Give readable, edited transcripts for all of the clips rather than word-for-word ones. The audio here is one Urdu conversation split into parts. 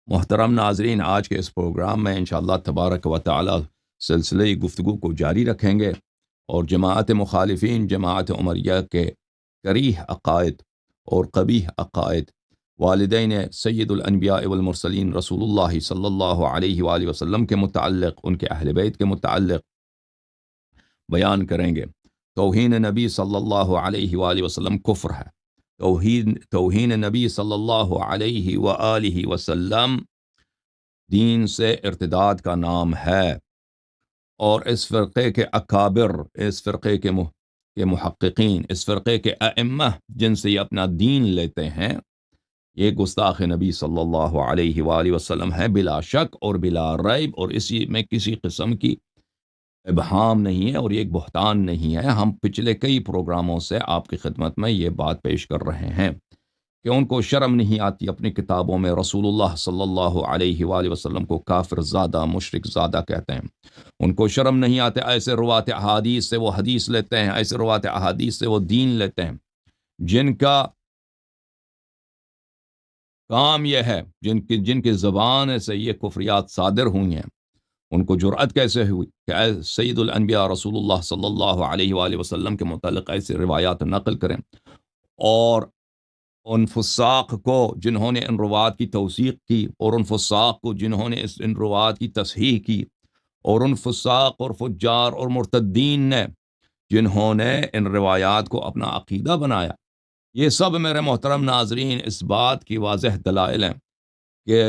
محترم ناظرین، آج کے اس پروگرام میں انشاءاللہ تبارک و تعالی سلسلے گفتگو کو جاری رکھیں گے اور جماعت مخالفین جماعت عمریہ کے کریہ عقائد اور قبیح عقائد والدین سید الانبیاء والمرسلین رسول اللہ صلی اللہ علیہ وآلہ وسلم کے متعلق، ان کے اہل بیت کے متعلق بیان کریں گے۔ توہین نبی صلی اللہ علیہ وآلہ وسلم کفر ہے۔ توہین نبی صلی اللہ علیہ وآلہ وسلم دین سے ارتداد کا نام ہے، اور اس فرقے کے اکابر، اس فرقے کے محققین، اس فرقے کے ائمہ جن سے یہ اپنا دین لیتے ہیں، یہ گستاخ نبی صلی اللہ علیہ وآلہ وسلم ہے بلا شک اور بلا ریب، اور اسی میں کسی قسم کی ابہام نہیں ہے اور یہ ایک بہتان نہیں ہے۔ ہم پچھلے کئی پروگراموں سے آپ کی خدمت میں یہ بات پیش کر رہے ہیں کہ ان کو شرم نہیں آتی اپنی کتابوں میں رسول اللہ صلی اللہ علیہ وآلہ وسلم کو کافر زادہ، مشرک زادہ کہتے ہیں۔ ان کو شرم نہیں آتے، ایسے روات احادیث سے وہ حدیث لیتے ہیں، ایسے روات احادیث سے وہ دین لیتے ہیں جن کا کام یہ ہے، جن کی زبان سے یہ کفریات صادر ہوئی ہیں، ان کو جرأت کیسے ہوئی کہ سید الانبیاء رسول اللہ صلی اللہ علیہ وآلہ وسلم کے متعلق ایسی روایات نقل کریں، اور ان فساق کو جنہوں نے ان روایات کی توثیق کی، اور ان فساق کو جنہوں نے ان روایات کی تصحیح کی، اور ان فساق اور فجار اور مرتدین نے جنہوں نے ان روایات کو اپنا عقیدہ بنایا، یہ سب میرے محترم ناظرین اس بات کی واضح دلائل ہیں کہ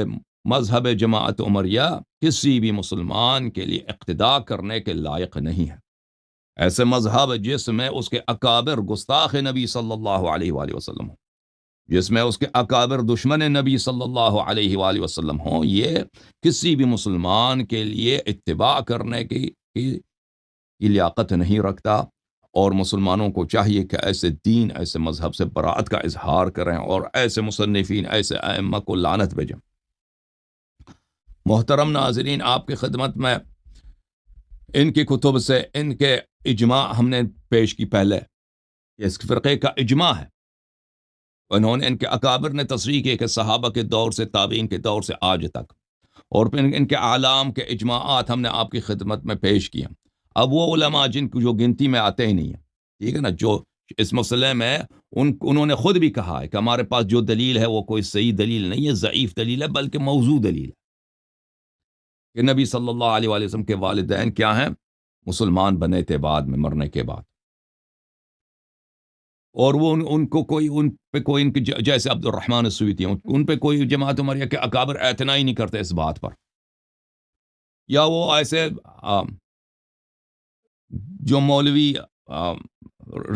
مذہب جماعت عمریہ کسی بھی مسلمان کے لیے اقتداء کرنے کے لائق نہیں ہے۔ ایسے مذہب جس میں اس کے اکابر گستاخ نبی صلی اللہ علیہ وآلہ وسلم ہوں، جس میں اس کے اکابر دشمن نبی صلی اللہ علیہ وآلہ وسلم ہوں، یہ کسی بھی مسلمان کے لیے اتباع کرنے کی لیاقت نہیں رکھتا، اور مسلمانوں کو چاہیے کہ ایسے دین، ایسے مذہب سے براءت کا اظہار کریں اور ایسے مصنفین، ایسے ائمہ کو لعنت بھیجیں۔ محترم ناظرین، آپ کی خدمت میں ان کی کتب سے ان کے اجماع ہم نے پیش کی پہلے، اس فرقے کا اجماع ہے۔ انہوں نے، ان کے اکابر نے تصریح کی کہ صحابہ کے دور سے تابعین کے دور سے آج تک، اور پھر ان کے اعلام کے اجماعات ہم نے آپ کی خدمت میں پیش کیا۔ اب وہ علماء جن کو جو گنتی میں آتے ہی نہیں ہیں، ٹھیک ہے نا، جو اس مسئلے میں انہوں نے خود بھی کہا ہے کہ ہمارے پاس جو دلیل ہے وہ کوئی صحیح دلیل نہیں ہے، ضعیف دلیل ہے، بلکہ موضوع دلیل ہے کہ نبی صلی اللہ علیہ وآلہ وسلم کے والدین کیا ہیں؟ مسلمان بنے تھے بعد میں، مرنے کے بعد، اور وہ ان پہ کوئی ان کے جیسے عبد الرحمن السویتی ہیں، ان پہ کوئی جماعت عمریہ کے اکابر اعتنا ہی نہیں کرتے اس بات پر، یا وہ ایسے جو مولوی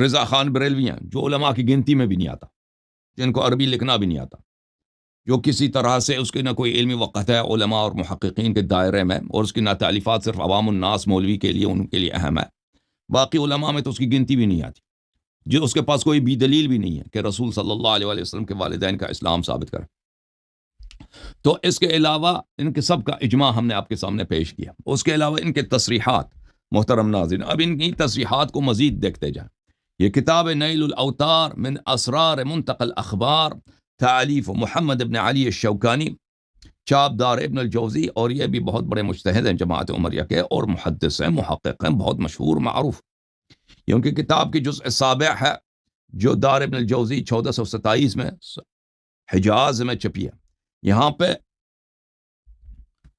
رضا خان بریلوی ہیں، جو علماء کی گنتی میں بھی نہیں آتا، جن کو عربی لکھنا بھی نہیں آتا، جو کسی طرح سے اس کے نہ کوئی علمی وقت ہے علماء اور محققین کے دائرے میں، اور اس کی نہ تالیفات صرف عوام الناس مولوی کے لیے، ان کے لیے اہم ہے، باقی علماء میں تو اس کی گنتی بھی نہیں آتی، جو اس کے پاس کوئی بھی دلیل بھی نہیں ہے کہ رسول صلی اللہ علیہ وسلم کے والدین کا اسلام ثابت کرے۔ تو اس کے علاوہ ان کے سب کا اجماع ہم نے آپ کے سامنے پیش کیا، اس کے علاوہ ان کے تصریحات۔ محترم ناظرین، اب ان کی تصریحات کو مزید دیکھتے جائیں۔ یہ کتاب نیل الاوتار من اسرار منتقى الاخبار، تالیف محمد ابن علی الشوکانی، چاپ دار ابن الجوزی، اور یہ بھی بہت بڑے مجتہد ہیں جماعت عمریہ کے، اور محدث ہیں، محقق ہیں، بہت مشہور معروف۔ یہ ان کی کتاب کی جزء سابع ہے، جو دار ابن الجوزی 1427 میں حجاز میں چھپی ہے۔ یہاں پہ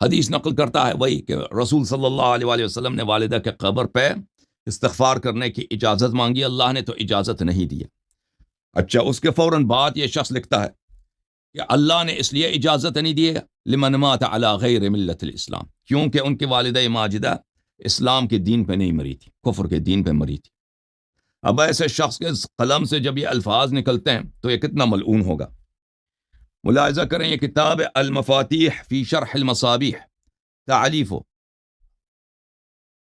حدیث نقل کرتا ہے وہی کہ رسول صلی اللہ علیہ وآلہ وسلم نے والدہ کے قبر پہ استغفار کرنے کی اجازت مانگی، اللہ نے تو اجازت نہیں دی۔ اچھا، اس کے فوراً بعد یہ شخص لکھتا ہے کہ اللہ نے اس لیے اجازت نہیں دی لمن مات علی غیر ملت الاسلام، کیونکہ ان کی والدہ ماجدہ اسلام کے دین پہ نہیں مری تھی، کفر کے دین پہ مری تھی۔ اب ایسے شخص کے قلم سے جب یہ الفاظ نکلتے ہیں تو یہ کتنا ملعون ہوگا۔ ملاحظہ کریں، یہ کتاب المفاتیح فی شرح المصابیح، تعلیف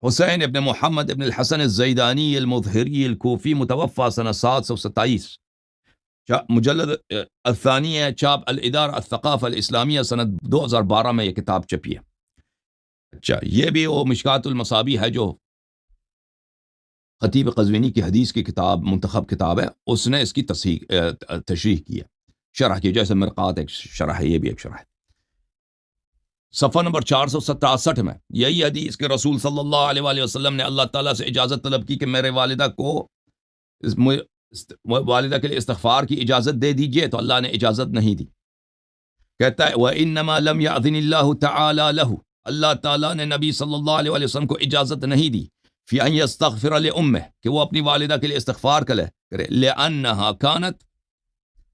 حسین ابن محمد ابن الحسن الزیدانی المظہری الکوفی، متوفى سنہ 727، مجلد الثانی ہے، چاپ الادارہ الثقافہ الاسلامیہ، سنہ 2012 میں یہ کتاب چھپی ہے۔ اچھا، یہ بھی وہ مشکات المصابیح ہے جو خطیب قزوینی کی حدیث کی کتاب، منتخب کتاب ہے، اس نے اس کی تشریح کی ہے، شرح کی، جیسے مرقات ایک شرح ہے، یہ بھی ایک شرح ہے۔ صفحہ نمبر 467 میں یہی حدیث کہ رسول صلی اللہ علیہ وآلہ وسلم نے اللہ تعالیٰ سے اجازت طلب کی کہ میرے والدہ کے لیے استغفار کی اجازت دے دیجئے، تو اللہ نے اجازت نہیں دی۔ کہتا ہے وَإِنَّمَا لَمْ يَأْذِنِ اللَّهُ تَعَالَى لَهُ، اللہ تعالیٰ نے نبی صلی اللہ علیہ وآلہ وسلم کو اجازت نہیں دی فی ان یستغفر لأمہ، کہ وہ اپنی والدہ کے لیے استغفار کرے لأنها كانت،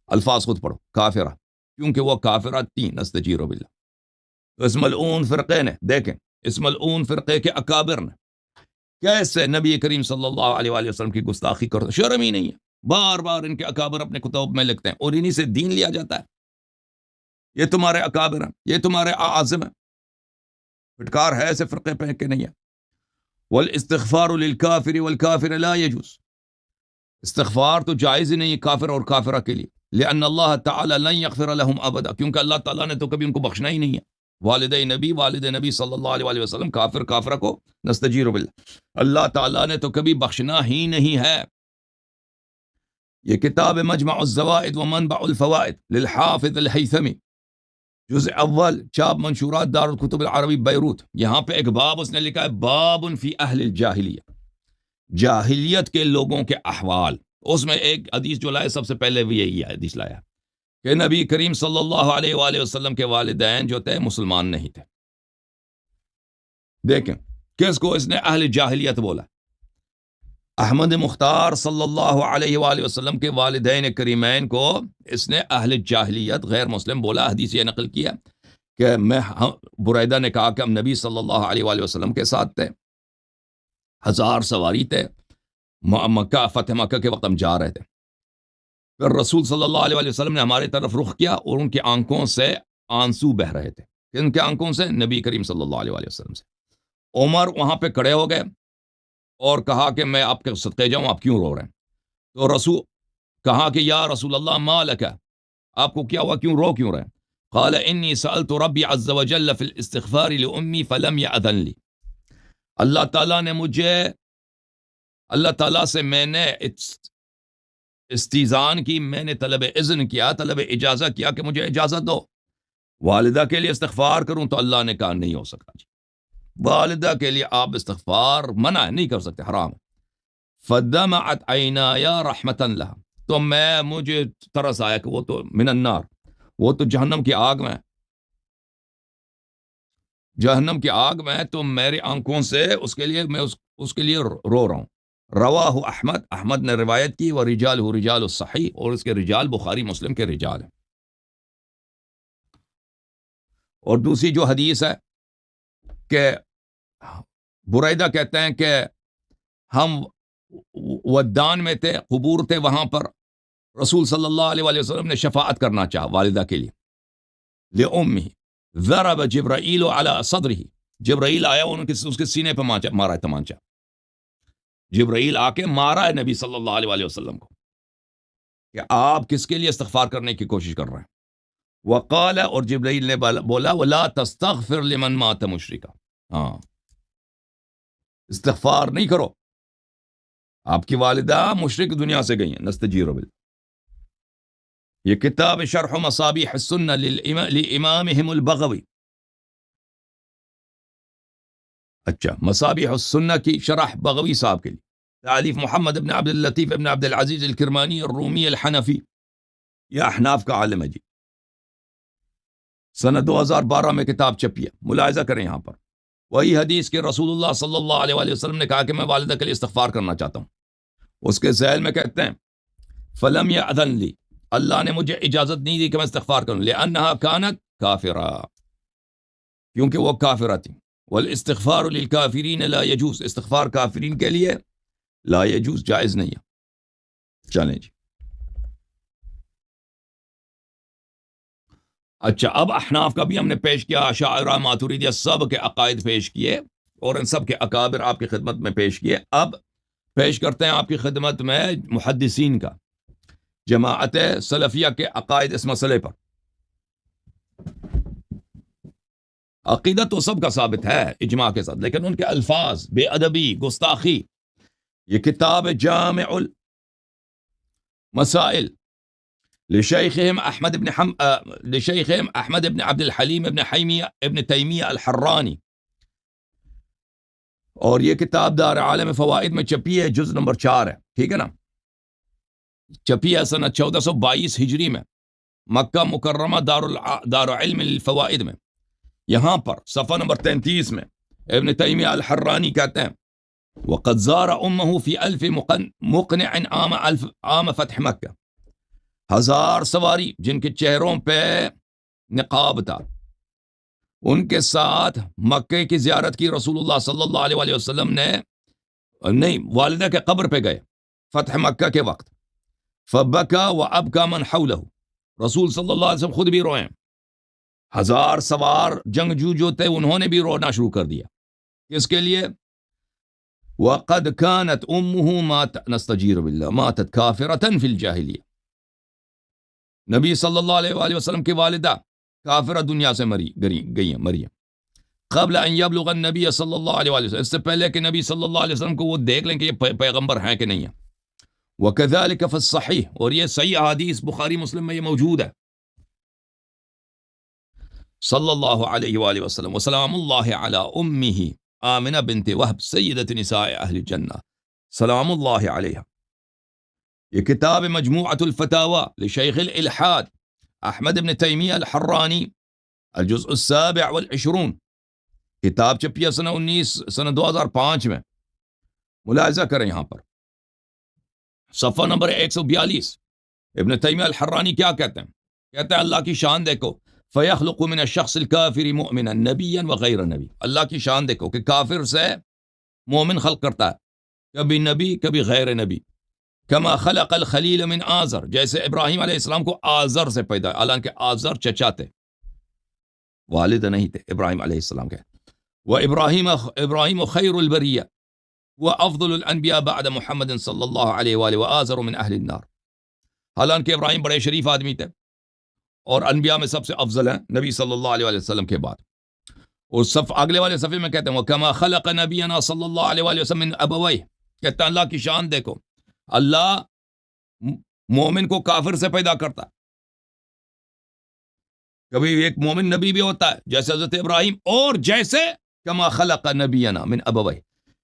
الفاظ خود پڑھو، کافرہ، کیونکہ وہ کافرہ تھی، نستجیر باللہ۔ تو اس ملعون فرقے نے، دیکھیں اس ملعون فرقے کے اکابر نے کیسے نبی کریم صلی اللہ علیہ وآلہ وسلم کی گستاخی کرتے، شرم ہی نہیں ہے، بار بار ان کے اکابر اپنے کتب میں لکھتے ہیں اور انہی سے دین لیا جاتا ہے۔ یہ تمہارے اکابر ہیں، یہ تمہارے اعاظم ہیں، پھٹکار ہے ایسے فرقے پہ کہ نہیں ہے۔ والاستغفار للکافر والکافر لا يجوز، استغفار تو جائز ہی نہیں ہے کافر اور کافرہ کے لیے، لأن اللہ تعالی لن یغفر لهم ابدا، کیونکہ اللہ تعالیٰ نے تو کبھی ان کو بخشنا ہی نہیں ہے۔ والد نبی صلی اللہ علیہ وآلہ وسلم کافر کافرہ کو نستجیر باللہ، اللہ تعالیٰ نے تو کبھی بخشنا ہی نہیں ہے۔ یہ کتاب مجمع الزوائد و منبع الفوائد للحافظ الہیثمی، جزء اول، چاپ منشورات دار الکتب العربی بیروت، یہاں پہ ایک باب اس نے لکھا ہے باب فی اہل الجاہلیہ، جاہلیت کے لوگوں کے احوال۔ اس میں ایک حدیث جو لائے سب سے پہلے بھی یہی حدیث لایا کہ نبی کریم صلی اللہ علیہ وآلہ وسلم کے والدین جو تھے مسلمان نہیں تھے۔ دیکھیں کس کو اس نے اہل جاہلیت بولا؟ احمد مختار صلی اللہ علیہ وآلہ وسلم کے والدین کریمین کو اس نے اہل جاہلیت غیر مسلم بولا۔ حدیث یہ نقل کیا کہ بریدہ نے کہا کہ ہم نبی صلی اللہ علیہ وآلہ وسلم کے ساتھ تھے، 1000 سواری تھے، فتح مکہ کے وقت ہم جا رہے تھے، پھر رسول صلی اللہ علیہ وآلہ وسلم نے ہماری طرف رخ کیا اور ان کی آنکھوں سے آنسو بہ رہے تھے۔ ان کے آنکھوں سے؟ نبی کریم صلی اللہ علیہ وآلہ وسلم سے۔ عمر وہاں پہ کھڑے ہو گئے اور کہا کہ میں آپ کے صدقے جاؤں، آپ کیوں رو رہے ہیں؟ تو رسول کہا کہ یا رسول اللہ ما لک، آپ کو کیا ہوا، کیوں رہے ہیں؟ قال انی سألت ربی عز وجل فی الاستغفار لأمی فلم یأذن لی، اللہ تعالیٰ سے میں نے استیزان کی، میں نے طلب اذن کیا، طلب اجازت کیا کہ مجھے اجازت دو والدہ کے لیے استغفار کروں، تو اللہ نے کہا نہیں ہو سکا جی، والدہ کے لیے آپ استغفار منع نہیں کر سکتے، حرام۔ فدمعت عینایا رحمتا لہا، تو مجھے ترس آیا کہ وہ تو من النار، وہ تو جہنم کی آگ میں، تو میری آنکھوں سے اس کے لیے میں اس کے لیے رو رہا ہوں۔ رواہ احمد نے روایت کی، ورجالہ رجال الصحیح، اور اس کے رجال بخاری مسلم کے رجال ہیں۔ اور دوسری جو حدیث ہے کہ بریدہ کہتے ہیں کہ ہم ودان میں تھے، قبور تھے، وہاں پر رسول صلی اللہ علیہ وآلہ وسلم نے شفاعت کرنا چاہا والدہ کے لیے، لأمہ، ضرب جبرائیل علی صدرہ، جبرائیل آیا اس کے سینے پہ مارا ہے تمانچہ، جبرائیل آ کے مارا ہے نبی صلی اللہ علیہ وآلہ وسلم کو کہ آپ کس کے لیے استغفار کرنے کی کوشش کر رہے ہیں۔ وقال، اور جبرائیل نے بولا ولا تستغفر لمن مات مشرکا، ہاں استغفار نہیں کرو، آپ کی والدہ مشرک دنیا سے گئی ہیں، نستجیر باللہ۔ یہ کتاب شرح مصابیح السنہ لامامہم البغوی، اچھا مصابیح السنہ کی شرح بغوی صاحب کے لیے، تالیف محمد ابن عبد اللطیف ابن عبد العزیز الکرمانی الرومی الحنفی، یہ احناف کا عالم ہے جی، سنہ 2012 میں کتاب چھپی ہے، ملاحظہ کریں یہاں پر۔ وہی حدیث کہ رسول اللہ صلی اللہ علیہ وآلہ وسلم نے کہا کہ میں والدہ کے لیے استغفار کرنا چاہتا ہوں، اس کے ذیل میں کہتے ہیں فلم یأذن لی، اللہ نے مجھے اجازت نہیں دی کہ میں استغفار کروں، لأنہا کانت کافرہ، کیونکہ وہ کافرہ تھی۔ والاستغفار للکافرین لا یجوز، استغفار کافرین کے لیے لا یجوز، جائز نہیں ہے۔ چلیں جی، اچھا اب احناف کا بھی ہم نے پیش کیا، اشاعرہ ماتریدیہ سب کے عقائد پیش کیے اور ان سب کے اکابر آپ کی خدمت میں پیش کیے۔ اب پیش کرتے ہیں آپ کی خدمت میں محدثین کا، جماعت سلفیہ کے عقائد اس مسئلے پر۔ عقیدہ تو سب کا ثابت ہے اجماع کے ساتھ، لیکن ان کے الفاظ، بے ادبی، گستاخی۔ یہ کتاب جامع المسائل لشیخہم احمد ابن عبد الحلیم ابن تیمیہ الحرانی، اور یہ کتاب دار عالم فوائد میں چھپی ہے، جز نمبر 4 ہے، ٹھیک ہے نا، چھپی ہے سنہ 1422 ہجری میں، مکہ مکرمہ دار علم الفوائد میں۔ یہاں پر صفحہ نمبر 33 میں ابن تیمیہ الحرانی کہتے ہیں وقد زار امه في 1000 مقنع عام فتح مکہ، 1000 سواری جن کے چہروں پہ نقاب تھا، ان کے ساتھ مکہ کی زیارت کی رسول اللہ صلی اللہ علیہ وسلم نے، نہیں، والدہ کے قبر پہ گئے فتح مکہ کے وقت، فبکا وابکا من حولہ، رسول صلی اللہ علیہ وسلم خود بھی روئے، 1000 سوار جنگجو جو تھے انہوں نے بھی رونا شروع کر دیا، کس کے لیے؟ وقد كانت امه مات نستجیر بالله ماتت کافرة فی الجاہلیہ، نبی صلی اللہ علیہ وآلہ وسلم کی والدہ کافرہ دنیا سے مری ہیں قبل ان یبلغ النبی صلی اللہ علیہ وآلہ وسلم، اس سے پہلے کہ نبی صلی اللہ علیہ وسلم کو وہ دیکھ لیں کہ یہ پیغمبر ہیں کہ نہیں ہیں۔ وکذالک فی الصحیح، اور یہ صحیح حدیث بخاری مسلم میں یہ موجود ہے، صلی اللہ علیہ وآلہ وسلم وسلام اللہ علی امہ آمنہ بنت وہب سیدۃ نساء اہل الجنہ سلام اللہ علیہ۔ یہ کتاب مجموعۃ الفتاوی لشیخ الالحاد احمد ابن تیمیہ الحرانی، الجزء 27، کتاب چھپی سنہ 2005 میں، ملاحظہ کریں یہاں پر صفحہ نمبر 142، ابن تیمیہ الحرانی کیا کہتے ہیں؟ کہتے ہیں اللہ کی شان دیکھو، فَيَخْلُقُ مِنَ الشَّخْصِ الْكَافِرِ مُؤْمِنًا نَبِيًّا وَغَيْرَ نَبِيٍّ، اللہ کی شان دیکھو کہ کافر سے مومن خلق کرتا ہے، کبھی نبی کبھی غیر نبی، کما خلق الخلیل من آزر، جیسے ابراہیم علیہ السلام کو آزر سے پیدا، حالانکہ آزر چچا تھے، والد نہیں تھے ابراہیم علیہ السلام کے، ابراہیم خیر البریہ وافضل الانبیاء بعد محمد صلی اللہ علیہ وآلہ وآزر من اہل النار، حالانکہ ابراہیم بڑے شریف آدمی تھے اور انبیاء میں سب سے افضل ہیں نبی صلی اللہ علیہ وآلہ وسلم کے بعد۔ اور اگلے والے صفحے میں کہتے ہیں وَكَمَا خَلَقَ نَبِيَنَا صلی اللہ علیہ وآلہ وسلم من ابویہ، کہتے ہیں اللہ کی شان دیکھو، اللہ مومن کو کافر سے پیدا کرتا ہے، کبھی ایک مومن نبی بھی ہوتا ہے جیسے حضرت ابراہیم، اور جیسے کما خلق نبینا من ابویہ،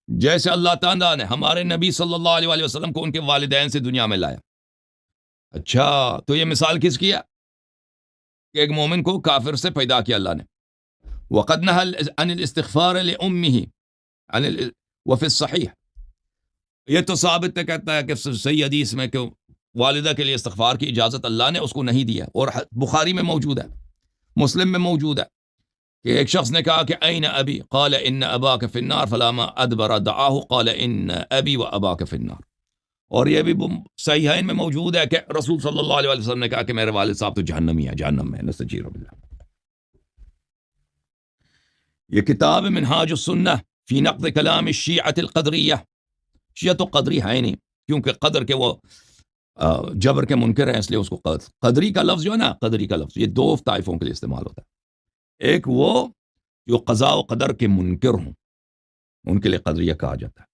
جیسے اللہ تعالیٰ نے ہمارے نبی صلی اللہ علیہ وآلہ وسلم کو ان کے والدین سے دنیا میں لایا۔ اچھا، تو یہ مثال کس کی ہے؟ کہ ایک مومن کو کافر سے پیدا کیا اللہ نے۔ وقد نهى عن الاستغفار لأمه وفي الصحيح، یہ تو ثابت ہے، کہتا ہے کہ صحیح حدیث میں کہ والدہ کے لیے استغفار کی اجازت اللہ نے اس کو نہیں دیا، اور بخاری میں موجود ہے، مسلم میں موجود ہے کہ ایک شخص نے کہا کہ این ابی، قال ان اباک فی النار فلما ادبر دعاہ قال ان ابی و اباک فی النار، اور یہ بھی صحیحین میں موجود ہے کہ رسول صلی اللہ علیہ وسلم نے کہا کہ میرے والد صاحب تو جہنمی ہیں، جہنم میں، نستجیر باللہ۔ یہ کتاب منہاج السنہ فی نقد کلام الشیعۃ القدریہ، شیعہ تو قدری ہے نہیں، کیونکہ قدر کے وہ جبر کے منکر ہیں، اس لیے اس کو قدری کا لفظ جو ہے نا، قدری کا لفظ یہ دو طائفوں کے لیے استعمال ہوتا ہے، ایک وہ جو قضاء و قدر کے منکر ہوں ان کے لیے قدریہ کہا جاتا ہے،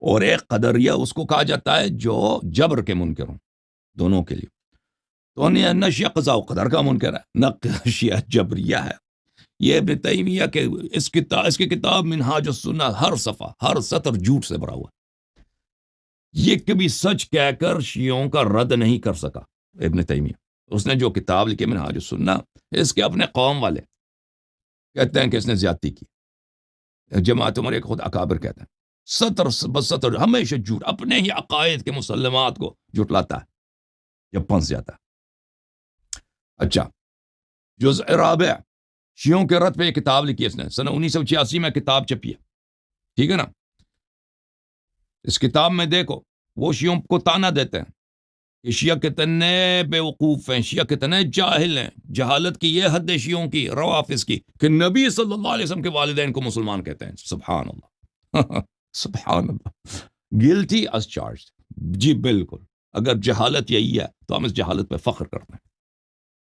اور ایک قدریہ اس کو کہا جاتا ہے جو جبر کے منکر ہوں، دونوں کے لیے۔ تو نہ شیعہ قضاء و قدر کا منکر ہے نہ شیعہ جبریہ ہے۔ یہ ابن تیمیہ کے اس کی کتاب منہاج السنہ ہر صفحہ ہر سطر جھوٹ سے بھرا ہوا ہے، یہ کبھی سچ کہہ کر شیعوں کا رد نہیں کر سکا ابن تیمیہ۔ اس نے جو کتاب لکھی منہاج السنہ، اس کے اپنے قوم والے کہتے ہیں کہ اس نے زیادتی کی، جماعت عمر ایک خود اکابر کہتے ہیں، سطر بس سطر ہمیشہ جھوٹ، اپنے ہی عقائد کے مسلمات کو جھٹلاتا ہے جب پھنس جاتا ہے۔ اچھا، جزء رابع، شیعوں کے رد پہ یہ کتاب لکھی اس نے، سنہ 1986 میں کتاب چھپی ہے، ٹھیک ہے نا۔ اس کتاب میں دیکھو وہ شیعوں کو تانا دیتے ہیں کہ شیعہ کتنے بے وقوف ہیں، شیعہ کتنے جاہل ہیں، جہالت کی یہ حد ہے شیعوں کی، روافظ کی، کہ نبی صلی اللہ علیہ وسلم کے والدین کو مسلمان کہتے ہیں۔ سبحان اللہ سبحان اللہ، گلٹی as charged، جی بالکل، اگر جہالت یہی ہے تو ہم اس جہالت پہ فخر کرتے ہیں۔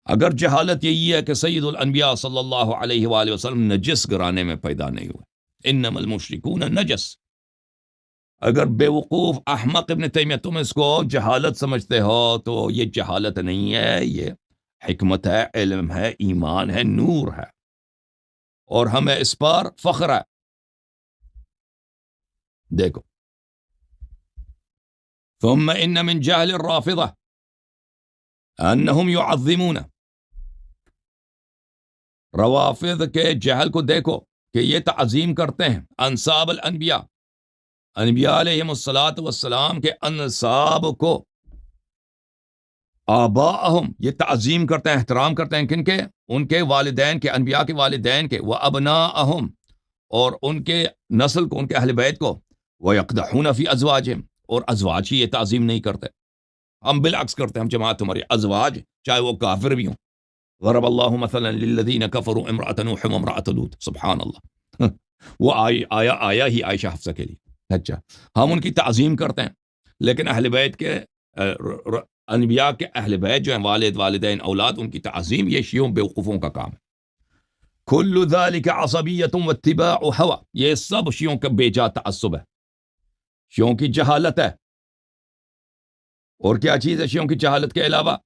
اگر جہالت یہی ہے کہ سید الانبیاء صلی اللہ علیہ وآلہ وسلم نجس گھرانے میں پیدا نہیں ہوئے، انما المشرکون نجس، اگر بیوقوف احمق ابن تیمیہ تم اس کو جہالت سمجھتے ہو تو یہ جہالت نہیں ہے، یہ حکمت ہے، علم ہے، ایمان ہے، نور ہے، اور ہمیں اس پر فخر ہے۔ دیکھو، ثم ان من جہل الرافضہ انہم یعظمون، روافض کے جہل کو دیکھو کہ یہ تعظیم کرتے ہیں انصاب الانبیاء، انبیاء علیہم الصلاۃ والسلام کے انصاب کو، آباءہم یہ تعظیم کرتے ہیں، احترام کرتے ہیں، کن کے؟ ان کے والدین کے، انبیاء کے والدین کے، وابناءہم اور ان کے نسل کو، ان کے اہل بیت کو، ویقدحون فی ازواجہم اور ازواج کی یہ تعظیم نہیں کرتے، ہم بالعکس کرتے ہیں، ہم جماعت ہماری ازواج چاہے وہ کافر بھی ہوں۔ ضرب اللہ مثلا للذین کفروا امرأۃ نوح وامرأۃ لوط، سبحان اللہ، وہ آیا ہی عائشہ حفصہ کے لیے۔ اچھا، ہم ان کی تعظیم کرتے ہیں، لیکن اہل بیت کے انبیاء کے اہل بیت جو ہیں، والد، والدین، اولاد، ان کی تعظیم یہ شیعوں بیوقوفوں کا کام ہے۔ کل ذلک عصبیۃ واتباع ہوا، یہ سب شیعوں کا بے جا تعصب ہے، شیعوں کی جہالت ہے۔ اور کیا چیز ہے شیعوں کی جہالت کے علاوہ؟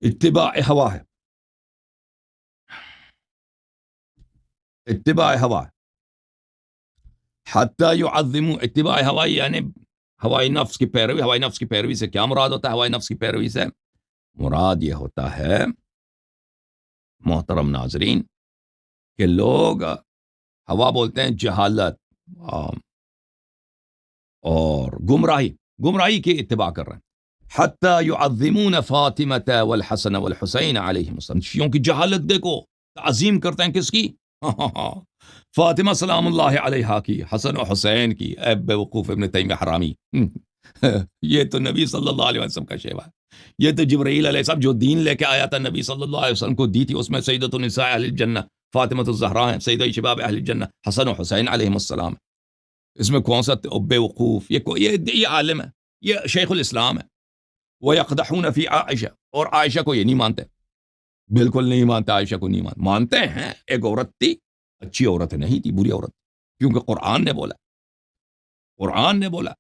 اتباع ہوا ہے، اتباع ہوا، حتی یعظموا، اتباع ہوا یعنی ہوائی نفس کی پیروی۔ ہوائی نفس کی پیروی سے کیا مراد ہوتا ہے؟ ہوائی نفس کی پیروی سے مراد یہ ہوتا ہے محترم ناظرین کہ لوگ ہوا بولتے ہیں جہالت اور گمراہی کی اتباع کر رہے ہیں۔ حتی یعظمون فاطمۃ والحسن والحسین علیہم السلام، شیعوں کی جہالت دیکھو، تعظیم کرتے ہیں کس کی؟ فاطمہ سلام اللہ علیہا کی، حسن و حسین کی۔ اے بیوقوف ابن تیمیہ حرامی، یہ تو نبی صلی اللہ علیہ وسلم کا شیوا ہے، یہ تو جبرائیل علیہ السلام جو دین لے کے آیا تھا نبی صلی اللہ علیہ وسلم کو دی تھی، اس میں سیدۃ النساء اہل الجنہ فاطمۃ الزہرا ہیں، سیدہ شباب اہل الجنہ حسن و حسین علیہم السلام۔ اس میں کون سا بیوقوف؟ یہ عالم ہے، یہ شیخ الاسلام ہے۔ وَيَقْدَحُونَ فِي عائشہ، اور عائشہ کو یہ نہیں مانتے، بالکل نہیں مانتے، عائشہ کو نہیں مانتے ہیں ایک عورت تھی، اچھی عورت نہیں تھی، بری عورت، کیونکہ قرآن نے بولا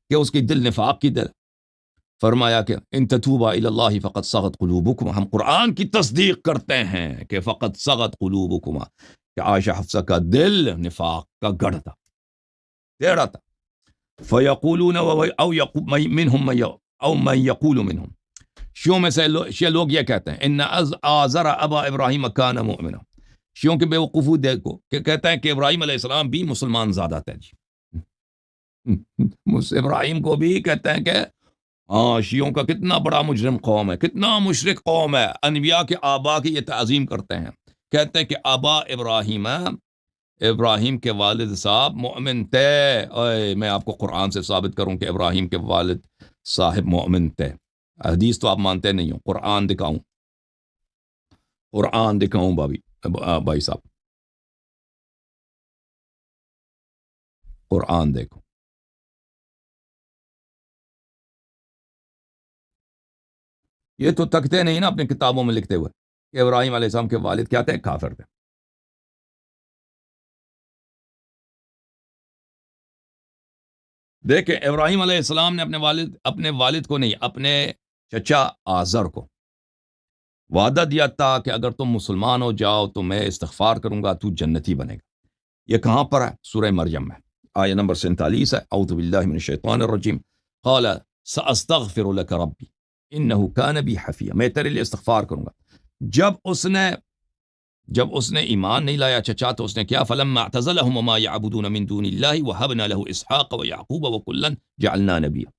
کہ اس کی دل نفاق کی دل، فرمایا کہ ان تتوبا الی اللہ فقد صغت قلوبکما، ہم قرآن کی تصدیق کرتے ہیں کہ فقد صغت قلوبکما، کہ عائشہ حفصہ کا دل نفاق کا گڑھ تھا، ٹیڑھا تھا۔ فیقولون او من یقول منہم، شیعوں میں سے شیعہ لوگ یہ کہتے ہیں ان آزر ابا ابراہیم کان مؤمنا، شیعوں کے بیوقوفو دیکھو کہ کہتے ہیں کہ ابراہیم علیہ السلام بھی مسلمان زادہ تھے جی، ابراہیم کو بھی کہتے ہیں کہ ہاں، شیعوں کا کتنا بڑا مجرم قوم ہے، کتنا مشرک قوم ہے، انبیاء کے آبا کی یہ تعظیم کرتے ہیں، کہتے ہیں کہ آبا ابراہیم کے والد صاحب مومن تھے۔ اے میں آپ کو قرآن سے ثابت کروں کہ ابراہیم کے والد صاحب مومن تھے، حدیث تو آپ مانتے نہیں ہو، قرآن دکھاؤں بھائی صاحب، قرآن دیکھو۔ یہ تو تکتے نہیں نا اپنی کتابوں میں لکھتے ہوئے کہ ابراہیم علیہ السلام کے والد کیا تھے؟ کافر تھے۔ دیکھیں، ابراہیم علیہ السلام نے اپنے والد کو نہیں، اپنے چچا آزر کو وعدہ دیا تھا کہ اگر تم مسلمان ہو جاؤ تو میں استغفار کروں گا، تو جنتی بنے گا۔ یہ کہاں پر ہے؟ سورہ مریم میں، آیہ نمبر 47 ہے، اعوذ باللہ من الشیطان الرجیم، قال ساستغفر لک ربی انہ کان بی حفیہ، میں تیرے لیے استغفار کروں گا۔ جب اس نے ایمان نہیں لایا چچا تو اس نے کیا؟ فلما اعتزلهم وما يعبدون من دون الله وهبنا له اسحاق ويعقوب وكلا جعلنا نبيا،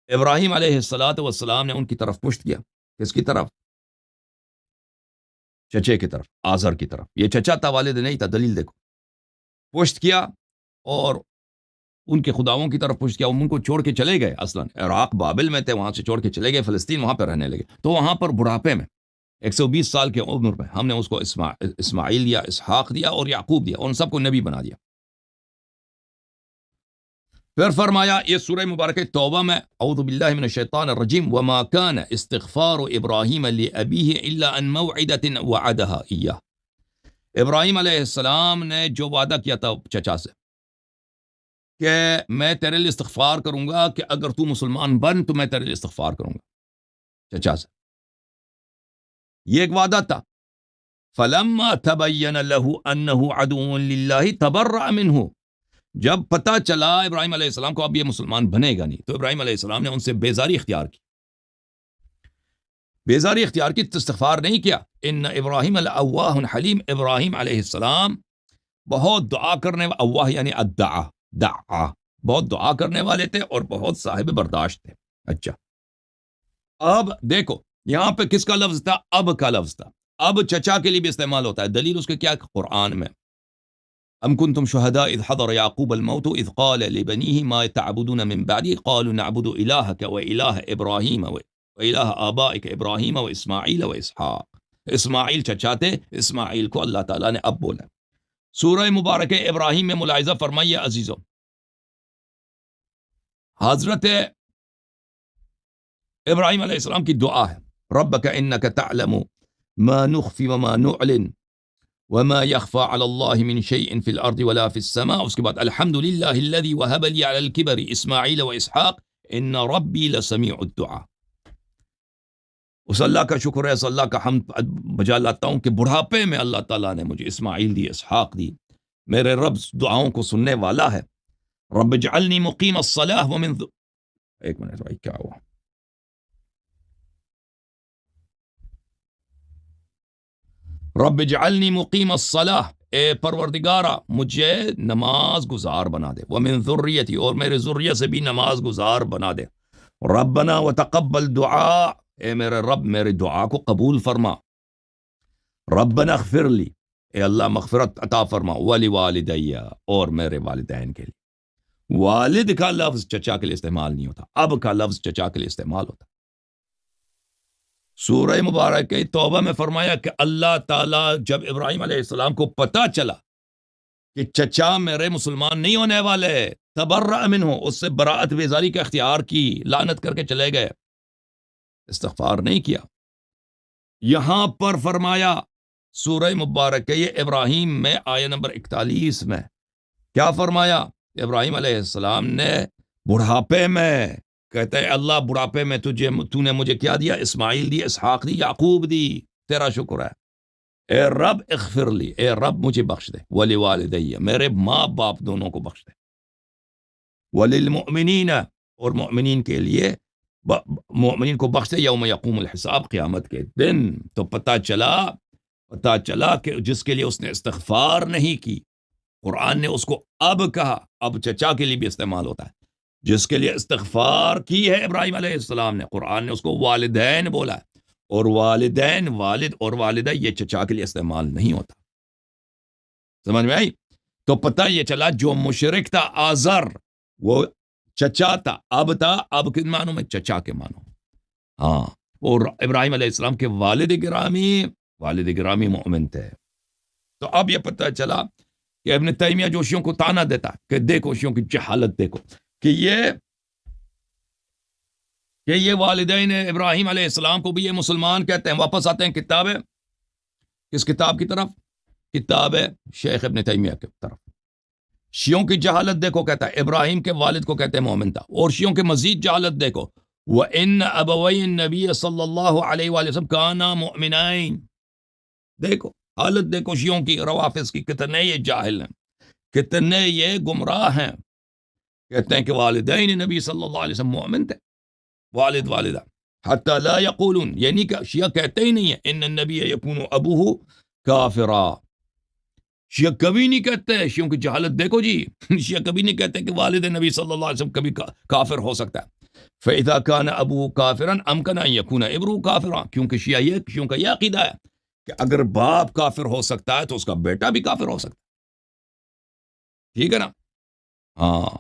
ابراہیم علیہ السلام نے ان کی طرف پشت کیا، کس کی طرف؟ چچے کی طرف، آزر کی طرف۔ یہ چچا تھا، والد نہیں تھا، دلیل دیکھو، پشت کیا اور ان کے خداؤں کی طرف پشت کیا، ان کو چھوڑ کے چلے گئے، اصلاً عراق بابل میں تھے، وہاں سے چھوڑ کے چلے گئے فلسطین، وہاں پہ رہنے لگے، تو وہاں پر بڑھاپے میں 120 سال کے عمر میں ہم نے اس کو اسماعیل دیا، اسحاق دیا اور یعقوب دیا، ان سب کو نبی بنا دیا۔ پھر فرمایا، یہ سورہ مبارکہ توبہ میں، اعوذ باللہ من الشیطان الرجیم، وما كان استغفار ابراہیم لابیہ الا عن موعدۃ وعدها ایاہ، ابراہیم علیہ السلام نے جو وعدہ کیا تھا چچا سے کہ میں تیرے لیے استغفار کروں گا، کہ اگر تو مسلمان بن تو میں تیرے لیے استغفار کروں گا، چچا سے یہ ایک وعدہ تھا۔ فلما تبین له انه عدو للہ تبرأ منہ، جب پتہ چلا ابراہیم علیہ السلام کو اب یہ مسلمان بنے گا نہیں، تو ابراہیم علیہ السلام نے ان سے بیزاری اختیار کی، بیزاری اختیار کی، استغفار نہیں کیا۔ ان ابراہیم لأواہ حلیم، ابراہیم علیہ السلام بہت دعا کرنے، اواہ یعنی الدعا، دعا، بہت دعا کرنے والے تھے اور بہت صاحب برداشت تھے۔ اچھا، اب دیکھو یہاں پہ کس کا لفظ تھا؟ اب کا لفظ تھا۔ اب چچا کے لیے بھی استعمال ہوتا ہے، دلیل اس کے کیا؟ قرآن میں ام کنتم شہداء اذ حضر یعقوب الموت اذ قال لبنیہ ما تعبدون من بعدی قالوا نعبد الہک و الہ ابراہیم و الہ آبائک ابراہیم و اسماعیل و اسحاق۔ اسماعیل چچا تھے، اسماعیل کو اللہ تعالیٰ نے اب بولا۔ سورہ مبارک ابراہیم میں ملاحظہ فرمائیے عزیزو، حضرت ابراہیم علیہ السلام کی دعا ہے، ربک انک تعلم ما نخفی وما نعلن وما يخفى على الله من شيء في الارض ولا في السماء، اس کے بعد الحمد للہ الذي وهب لي على الكبر اسماعیل واسحاق ان ربی لسمیع الدعاء۔ اس اللہ کا شکر ہے، اس اللہ کا حمد بجا لاتا ہوں کہ بڑھاپے میں اللہ تعالیٰ نے مجھے اسماعیل دی، اسحاق دی، میرے رب دعاؤں کو سننے والا ہے۔ رب اجعلنی مقیم الصلاۃ ومن ایک منٹ بھائی، کیا ہوا؟ رب اجعلنی مقیم الصلاۃ، اے پروردگارہ مجھے نماز گزار بنا دے، ومن ذریتی، اور میرے ذریہ سے بھی نماز گزار بنا دے، ربنا وتقبل دعاء، اے میرے رب میرے دعا کو قبول فرما، ربنا اغفر لی، اے اللہ مغفرت عطا فرما، ولوالدی، اور میرے والدین کے لیے۔ والد کا لفظ چچا کے لیے استعمال نہیں ہوتا، اب کا لفظ چچا کے لیے استعمال ہوتا۔ سورہ مبارک توبہ میں فرمایا کہ اللہ تعالیٰ جب ابراہیم علیہ السلام کو پتہ چلا کہ چچا میرے مسلمان نہیں ہونے والے، تبرأ منہ، اس سے براءت بیزاری کا اختیار کی، لعنت کر کے چلے گئے، استغفار نہیں کیا۔ یہاں پر فرمایا سورہ مبارک یہ ابراہیم میں آیہ نمبر 41 میں کیا فرمایا؟ ابراہیم علیہ السلام نے بڑھاپے میں کہتے ہیں اللہ بڑھاپے میں تو نے مجھے کیا دیا؟ اسماعیل دی، اسحاق دی، یعقوب دی، تیرا شکر ہے، اے رب اغفر لی، اے رب مجھے بخش دے، ولوالدی، میرے ماں باپ دونوں کو بخش دے، وللمؤمنین، اور مؤمنین کے لیے، مؤمنین کو بخش دے، یوم یقوم الحساب، قیامت کے دن۔ تو پتہ چلا کہ جس کے لیے اس نے استغفار نہیں کی، قرآن نے اس کو اب کہا، اب چچا کے لیے بھی استعمال ہوتا ہے، جس کے لیے استغفار کی ہے ابراہیم علیہ السلام نے، قرآن نے اس کو والدین بولا ہے، اور والدین، والد اور والدہ، یہ چچا کے لیے استعمال نہیں ہوتا۔ سمجھ میں آئی؟ تو پتہ یہ چلا جو مشرک تھا آزر، وہ چچا تھا، اب تھا، اب کن معنوں میں؟ چچا کے معنوں۔ ہاں، اور ابراہیم علیہ السلام کے والد گرامی مومن تھے۔ تو اب یہ پتہ چلا کہ ابن تیمیہ جو شیعوں کو تانا دیتا کہ دیکھو شیعوں کی جہالت، دیکھو کہ یہ والدین ابراہیم علیہ السلام کو بھی یہ مسلمان کہتے ہیں۔ واپس آتے ہیں کتاب ہے، کس کتاب کی طرف؟ کتاب ہے شیخ ابن تیمیہ کی طرف۔ شیعوں کی جہالت دیکھو، کہتا ہے ابراہیم کے والد کو کہتے ہیں مومن تھا، اور شیعوں کے مزید جہالت دیکھو، وَإِنَّ أَبَوَيْ النَّبِيَّ صلی اللہ علیہ وآلہ وسلم كَانَا مُؤْمِنَيْن۔ دیکھو حالت، دیکھو شیعوں کی، روافظ کی، کتنے یہ جاہل ہیں، کتنے یہ گمراہ ہیں، کہتے ہیں کہ والدین نبی صلی اللہ علیہ وسلم مومن تھے، والد والدہ، حتی لا یقولون، یعنی کہ شیعہ کہتے ہی نہیں ہیں ان النبی یکون ابوہ کافرا، شیعہ کبھی نہیں کہتے، شیعوں کی جہالت دیکھو جی، شیعہ کبھی نہیں کہتے کہ والد نبی صلی اللہ علیہ وسلم کبھی کافر ہو سکتا ہے۔ فَإِذَا كَانَ أَبُوهُ كَافِرًا أَمْكَنَ أَن يَكُونَ ابْنُهُ كَافِرًا، کیونکہ شیعوں کا یہ عقیدہ ہے کہ اگر باپ کافر ہو سکتا ہے تو اس کا بیٹا بھی کافر ہو سکتا ہے، ٹھیک ہے نا؟ ہاں،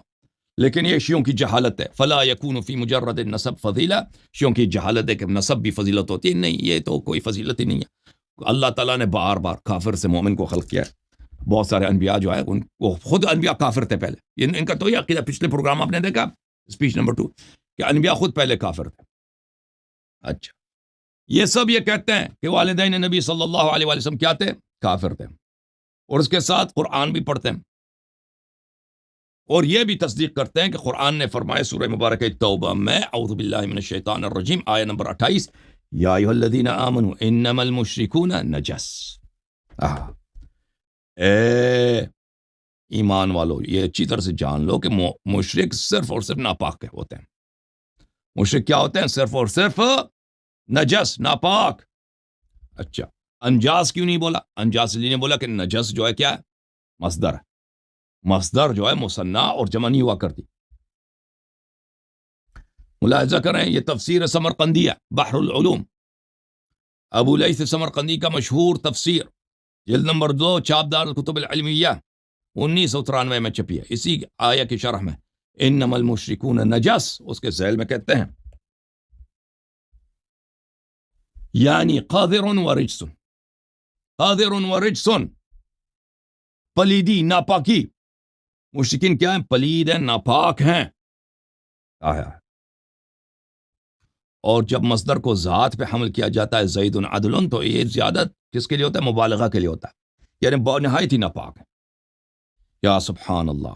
لیکن یہ شیعوں کی جہالت ہے۔ فلا یکون فی مجرد النسب فضیلہ، شیعوں کی جہالت ہے کہ نسب بھی فضیلت ہوتی ہے، نہیں، یہ تو کوئی فضیلت ہی نہیں ہے۔ اللہ تعالیٰ نے بار بار کافر سے مومن کو خلق کیا ہے۔ بہت سارے انبیاء جو ہے وہ خود انبیاء کافر تھے پہلے، ان کا تو یہ عقیدہ، پچھلے پروگرام آپ نے دیکھا اسپیچ نمبر 2 کہ انبیاء خود پہلے کافر تھے۔ اچھا، یہ سب یہ کہتے ہیں کہ والدین نبی صلی اللہ علیہ وسلم کیا تھے؟ کافر تھے۔ اور اس کے ساتھ قرآن بھی پڑھتے ہیں، اور یہ بھی تصدیق کرتے ہیں کہ قرآن نے فرمایا سورہ مبارکہ توبہ میں، اعوذ باللہ من الشیطان الرجیم، آیہ نمبر 28، یا ایھا الذین آمنوا انما المشرکون نجس۔ اے ایمان والو، یہ اچھی طرح سے جان لو کہ مشرک صرف اور صرف ناپاک ہوتے ہیں۔ مشرک کیا ہوتے ہیں؟ صرف اور صرف نجس، ناپاک۔ اچھا، انجاس کیوں نہیں بولا؟ انجاس لیے نے بولا کہ نجس جو ہے کیا ہے؟ مصدر ہے، مصدر جو ہے مثنیٰ اور جمع نہیں ہوا کرتی۔ ملاحظہ کریں، یہ تفسیر سمرقندی ہے، بحر العلوم، ابو لیث سمرقندی کا مشہور تفسیر، جلد نمبر 2، چاپ دار الکتب العلمیہ، 1993 میں چھپی ہے۔ اسی آیہ کی شرح میں انما المشرکون نجس، اس کے ذیل میں کہتے ہیں یعنی قاذر و رجس، قاذر و رجس، پلیدی، ناپاکی۔ مشرکین کیا ہیں؟ پلید ہیں، ناپاک ہیں۔ آیا، اور جب مصدر کو ذات پہ حمل کیا جاتا ہے زید عدل، تو یہ زیادہ کس کے لیے ہوتا ہے؟ مبالغہ کے لیے ہوتا ہے، یعنی نہایت ہی ناپاک ہے۔ یا سبحان اللہ،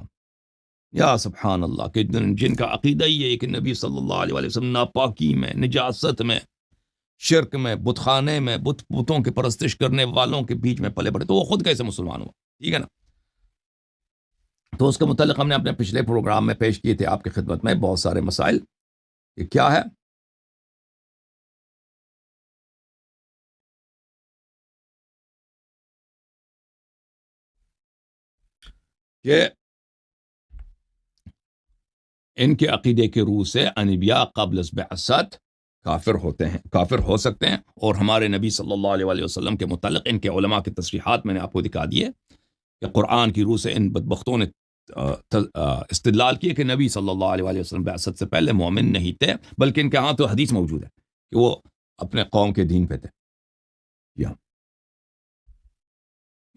یا سبحان اللہ، کہ جن کا عقیدہ ہی ہے کہ نبی صلی اللہ علیہ وسلم ناپاکی میں، نجاست میں، شرک میں، بت خانے میں، بتوں کی پرستش کرنے والوں کے بیچ میں پلے بڑھے، تو وہ خود کیسے مسلمان ہوا؟ ٹھیک ہے نا؟ تو اس کے متعلق ہم نے اپنے پچھلے پروگرام میں پیش کیے تھے آپ کی خدمت میں بہت سارے مسائل، کہ کیا ہے کہ ان کے عقیدے کے روح سے انبیاء قبل از بعثت کافر ہوتے ہیں، کافر ہو سکتے ہیں، اور ہمارے نبی صلی اللہ علیہ وسلم کے متعلق ان کے علماء کے تصریحات میں نے آپ کو دکھا دیے کہ قرآن کی روح سے ان بدبختوں نے استدلال کیے کہ نبی صلی اللہ علیہ وسلم بعثت سے پہلے مومن نہیں تھے، بلکہ ان کے ہاں تو حدیث موجود ہے کہ وہ اپنے قوم کے دین پہ تھے۔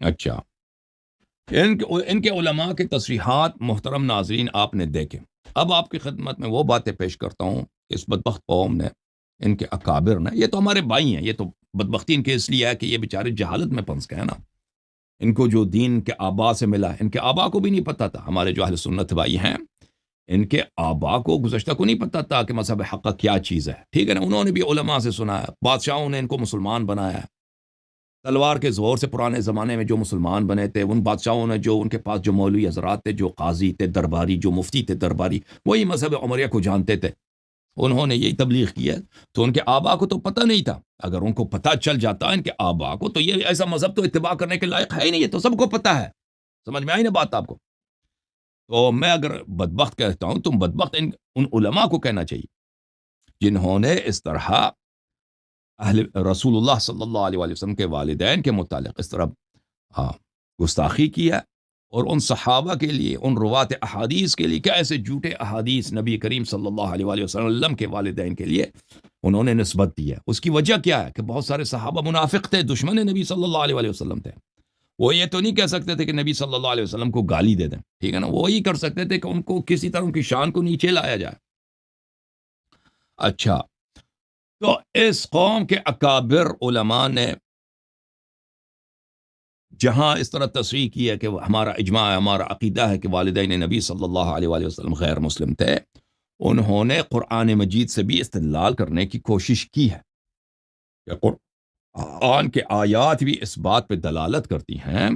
اچھا، ان کے علماء کے تصریحات محترم ناظرین آپ نے دیکھے۔ اب آپ کی خدمت میں وہ باتیں پیش کرتا ہوں کہ اس بدبخت قوم نے، ان کے اکابر نے، یہ تو ہمارے بھائی ہیں، یہ تو بدبختی ان کے اس لیے ہے کہ یہ بیچارے جہالت میں پنس گئے ہیں نا۔ ان کو جو دین کے آبا سے ملا، ان کے آبا کو بھی نہیں پتا تھا۔ ہمارے جو اہل سنت بھائی ہیں، ان کے آبا کو، گزشتہ کو نہیں پتا تھا کہ مذہب حق کیا چیز ہے، ٹھیک ہے نا؟ انہوں نے بھی علماء سے سنا ہے، بادشاہوں نے ان کو مسلمان بنایا ہے، تلوار کے زور سے پرانے زمانے میں جو مسلمان بنے تھے، ان بادشاہوں نے، جو ان کے پاس جو مولوی حضرات تھے، جو قاضی تھے درباری، جو مفتی تھے درباری، وہی مذہب عمریہ کو جانتے تھے، انہوں نے یہی تبلیغ کی ہے۔ تو ان کے آبا کو تو پتہ نہیں تھا، اگر ان کو پتہ چل جاتا ان کے آبا کو، تو یہ ایسا مذہب تو اتباع کرنے کے لائق ہے ہی نہیں، یہ تو سب کو پتہ ہے۔ سمجھ میں آئی نا بات آپ کو؟ تو میں اگر بدبخت کہتا ہوں، تم بدبخت ان علماء کو کہنا چاہیے جنہوں نے اس طرح رسول اللہ صلی اللہ علیہ وسلم کے والدین کے متعلق اس طرح گستاخی کی ہے، اور ان صحابہ کے لیے، ان روات احادیث کے لیے کیا ایسے جھوٹے احادیث نبی کریم صلی اللہ علیہ وسلم کے والدین کے لیے انہوں نے نسبت دی ہے۔ اس کی وجہ کیا ہے؟ کہ بہت سارے صحابہ منافق تھے، دشمن نبی صلی اللہ علیہ وسلم تھے۔ وہ یہ تو نہیں کہہ سکتے تھے کہ نبی صلی اللہ علیہ وسلم کو گالی دے دیں، ٹھیک ہے نا؟ وہ یہ کر سکتے تھے کہ ان کو کسی طرح ان کی شان کو نیچے لایا جائے۔ اچھا، تو اس قوم کے اکابر علماء نے جہاں اس طرح تصریح کی ہے کہ ہمارا اجماع ہے، ہمارا عقیدہ ہے کہ والدین نبی صلی اللہ علیہ وسلم غیر مسلم تھے، انہوں نے قرآن مجید سے بھی استدلال کرنے کی کوشش کی ہے کہ قرآن کے آیات بھی اس بات پہ دلالت کرتی ہیں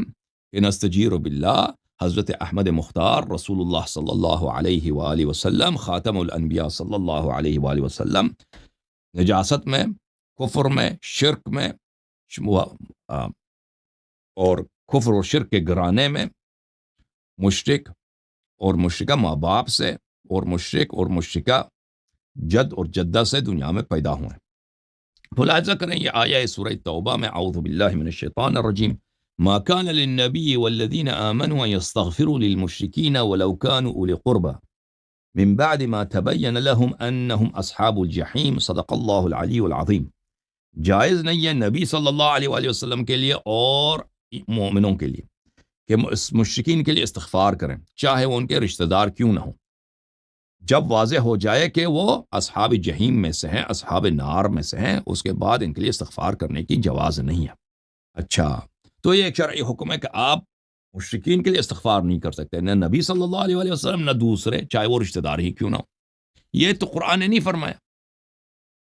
کہ نستجیر باللہ، حضرت احمد مختار رسول اللہ صلی اللہ علیہ وآلہ وسلم، خاتم الانبیاء صلی اللہ علیہ وآلہ وسلم، نجاست میں، کفر میں، شرک میں، اور کفر اور شرک کے گرانے میں، مشرک اور مشرکہ ماں باپ سے، اور مشرک اور مشرکہ جد اور جدہ سے دنیا میں پیدا ہوئے۔ ملاحظہ کریں، یہ آیہ سورہ توبہ میں، اعوذ باللہ من الشیطان الرجیم، ما كان للنبي والذين آمنوا أن يستغفروا للمشركين ولو كانوا أولي قربى من بعد ما تبين لهم أنهم أصحاب الجحيم، صدق اللہ العلی العظیم۔ جائز نہیں ہے نبی صلی اللہ علیہ وسلم کے لیے اور مومنوں کے لیے کہ مشرکین کے لیے استغفار کریں، چاہے وہ ان کے رشتہ دار کیوں نہ ہوں، جب واضح ہو جائے کہ وہ اصحاب جحیم میں سے ہیں، اصحاب نار میں سے ہیں، اس کے بعد ان کے لیے استغفار کرنے کی جواز نہیں ہے۔ اچھا، تو یہ ایک شرعی حکم ہے کہ آپ مشرکین کے لیے استغفار نہیں کر سکتے، نہ نبی صلی اللہ علیہ وآلہ وسلم نہ دوسرے، چاہے وہ رشتہ دار ہی کیوں نہ ہو۔ یہ تو قرآن نے نہیں فرمایا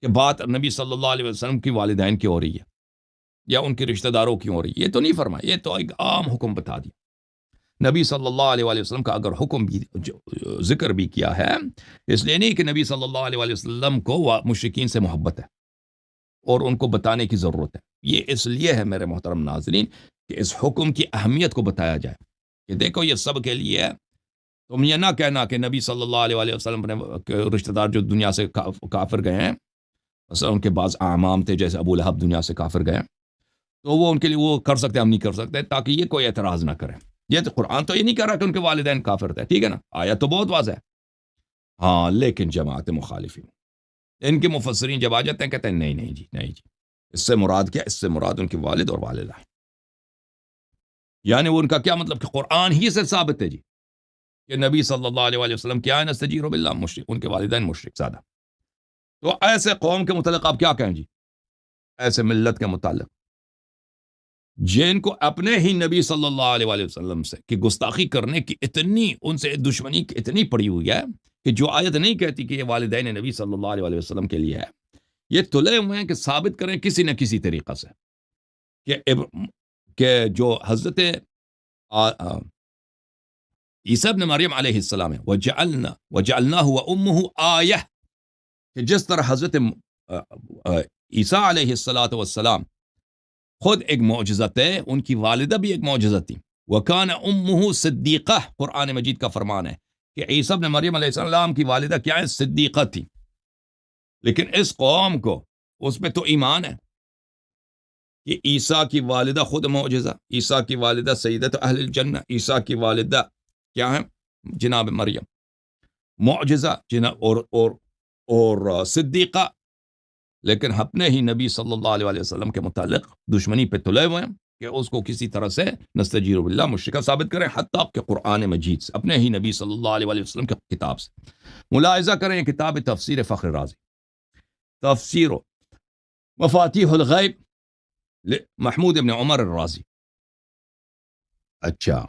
کہ بات نبی صلی اللہ علیہ وسلم کی والدین کی ہو رہی ہے یا ان کے رشتہ داروں کی ہو رہی ہے، یہ تو نہیں فرمایا، یہ تو ایک عام حکم بتا دیا۔ نبی صلی اللہ علیہ وآلہ وسلم کا اگر حکم بھی ذکر بھی کیا ہے، اس لیے نہیں کہ نبی صلی اللہ علیہ وآلہ وسلم کو مشرکین سے محبت ہے اور ان کو بتانے کی ضرورت ہے، یہ اس لیے ہے میرے محترم ناظرین کہ اس حکم کی اہمیت کو بتایا جائے کہ دیکھو یہ سب کے لیے ہے۔ تم یہ نہ کہنا کہ نبی صلی اللہ علیہ وآلہ وسلم نے رشتہ دار جو دنیا سے کافر گئے ہیں، مثلا ان کے بعض اعمام تھے جیسے ابو لہب دنیا سے کافر گئے، تو وہ ان کے لیے وہ کر سکتے، ہم نہیں کر سکتے، تاکہ یہ کوئی اعتراض نہ کرے۔ یہ تو قرآن تو یہ نہیں کہہ رہا کہ ان کے والدین کافر تھے، ٹھیک ہے نا، آیا تو بہت واضح ہے۔ ہاں لیکن جماعت مخالفین، ان کے مفسرین جب آ جاتے ہیں کہتے ہیں نہیں نہیں جی، نہیں جی، اس سے مراد کیا؟ اس سے مراد ان کے والد اور والدہ، یعنی وہ ان کا کیا مطلب کہ قرآن ہی سے ثابت ہے جی کہ نبی صلی اللہ علیہ وآلہ وسلم کیا ہے، نستجیر باللہ، مشرک، ان کے والدین مشرک زیادہ۔ تو ایسے قوم کے متعلق آپ کیا کہیں جی؟ ایسے ملت کے متعلق جن کو اپنے ہی نبی صلی اللہ علیہ وآلہ وسلم سے کہ گستاخی کرنے کی اتنی، ان سے دشمنی اتنی پڑی ہوئی ہے کہ جو آیت نہیں کہتی کہ یہ والدین نبی صلی اللہ علیہ وآلہ وسلم کے لیے ہے، یہ تلے ہوئے ہیں کہ ثابت کریں کسی نہ کسی طریقہ سے کہ جو حضرت عیسیٰ ابن مریم علیہ السلام ہے، وجعلناہ وامہ آیہ، کہ جس طرح حضرت عیسیٰ علیہ السلام خود ایک معجزہ تھے، ان کی والدہ بھی ایک معجزہ تھی، وکان امہ صدیقہ، قرآن مجید کا فرمان ہے کہ عیسیٰ ابن مریم علیہ السلام کی والدہ کیا ہے؟ صدیقہ تھی۔ لیکن اس قوم کو اس پہ تو ایمان ہے کہ عیسیٰ کی والدہ خود معجزہ، عیسیٰ کی والدہ سیدۃ اہل الجنہ، عیسیٰ کی والدہ کیا ہے؟ جناب مریم، معجزہ جناب اور صدیقہ، لیکن اپنے ہی نبی صلی اللہ علیہ وسلم کے متعلق دشمنی پہ تلے ہوئے ہیں کہ اس کو کسی طرح سے نستجیر باللہ مشرکہ ثابت کریں، حتیٰ کہ قرآن مجید سے، اپنے ہی نبی صلی اللہ علیہ وسلم کی کتاب سے۔ ملاحظہ کریں کتاب تفسیر فخر رازی، تفسیر مفاتیح الغیب محمود ابن عمر الرازی، اچھا،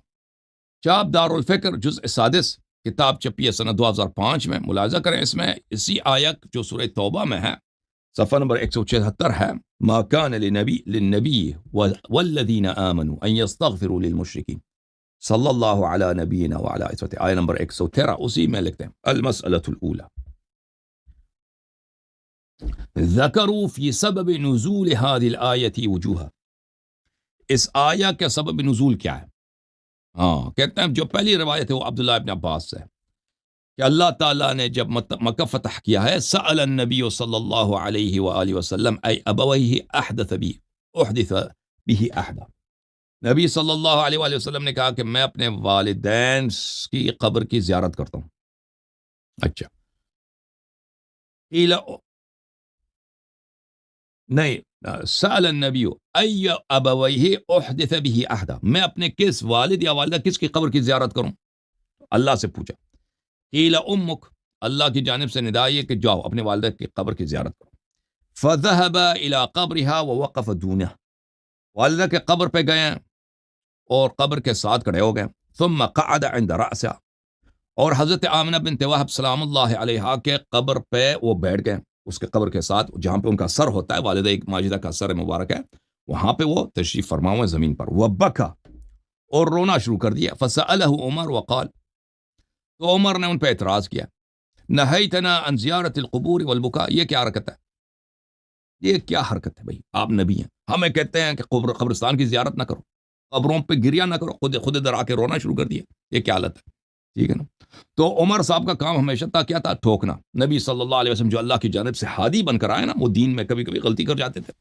چاپ دار الفکر جزء سادس، کتاب چھپی ہے سنہ 2005 میں۔ ملاحظہ کریں اس میں اسی آیت جو سورہ توبہ میں ہے، صفحہ نمبر 176 ہے، ما کان للنبی والذین آمنوا ان یستغفروا للمشرکین صلی اللہ علی نبینا وعلی آلہ، آیت نمبر 113، اسی میں لکھتے ہیں المسئلۃ الاولی ذکروا فی سبب نزول هذه الآیۃ وجوہا، اس آیہ کے سبب نزول کیا ہے؟ ہاں کہتے ہیں جو پہلی روایت ہے وہ عبداللہ ابن عباس سے ہے کہ اللہ تعالیٰ نے جب مکہ فتح کیا ہے، سأل النبی صلی اللہ علیہ وآلہ وسلم ای ابویہ احدث به احدا، نبی صلی اللہ علیہ وآلہ وسلم نے کہا کہ میں اپنے والدین کی قبر کی زیارت کرتا ہوں۔ اچھا، نہیں، سأل النبی ای ابویہ احدث به احدا، میں اپنے کس والد یا والدہ کس کی قبر کی زیارت کروں؟ اللہ سے پوچھا۔ قیل امک، اللہ کی جانب سے ندا یہ کہ جاؤ اپنے والدہ کی قبر کی زیارت کرو۔ فذهب الى قبرها ووقف دونہ، والدہ کے قبر پہ گئے اور قبر کے ساتھ کھڑے ہو گئے۔ ثم قعد عند رأسها، اور حضرت آمنہ بنت وہب سلام اللہ علیہا کے قبر پہ وہ بیٹھ گئے، اس کے قبر کے ساتھ جہاں پہ ان کا سر ہوتا ہے، والدہ ایک ماجدہ کا سر مبارک ہے، وہاں پہ وہ تشریف فرما ہوئے زمین پر، وبکا، اور رونا شروع کر دیا۔ فسألہ عمر وقال، تو عمر نے ان پہ اعتراض کیا، نہیتنا عن زیارت القبور والبکاء، یہ کیا حرکت ہے؟ یہ کیا حرکت ہے بھائی؟ آپ نبی ہیں، ہمیں کہتے ہیں کہ قبرستان کی زیارت نہ کرو، قبروں پہ گریا نہ کرو، خود ادھر آ کے رونا شروع کر دیا، یہ کیا حالت ہے؟ ٹھیک ہے نا۔ تو عمر صاحب کا کام ہمیشہ تھا کیا تھا؟ ٹھوکنا۔ نبی صلی اللہ علیہ وسلم جو اللہ کی جانب سے ہادی بن کر آئے نا، وہ دین میں کبھی کبھی غلطی کر جاتے تھے،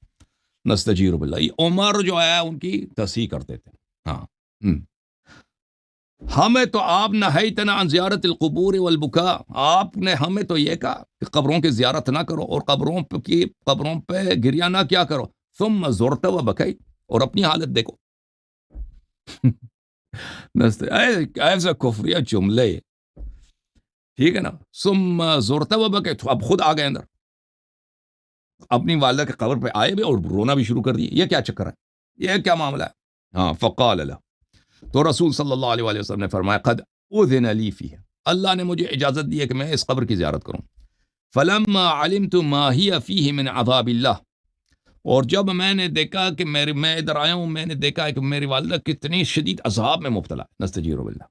نستجیر باللہ، یہ عمر جو ہے ان کی تصحیح کرتے تھے۔ ہاں، ہمیں تو آپ نہیتنا عن زیارت القبور والبکاء، آپ نے ہمیں تو یہ کہا کہ قبروں کی زیارت نہ کرو اور قبروں پہ گریا نہ کیا کرو، ثم زرت و بکیت، اور اپنی حالت دیکھو۔ ایسا کفریہ جملے، ٹھیک ہے نا، ثم زرت و بکیت، اب خود آ گئے اندر، اپنی والدہ کے قبر پہ آئے بھی اور رونا بھی شروع کر دیے، یہ کیا چکر ہے؟ یہ کیا معاملہ ہے؟ ہاں فقال له، تو رسول صلی اللہ علیہ وآلہ وسلم نے فرمایا قد اذن لی فیہ، اللہ نے مجھے اجازت دی ہے کہ میں اس قبر کی زیارت کروں. فلما علمت ما ہی فیہ من عذاب اللہ، اور جب میں نے دیکھا کہ میں ادھر آیا ہوں، میں نے دیکھا کہ میری والدہ کتنی شدید عذاب میں مبتلا ہے، نستجیر باللہ،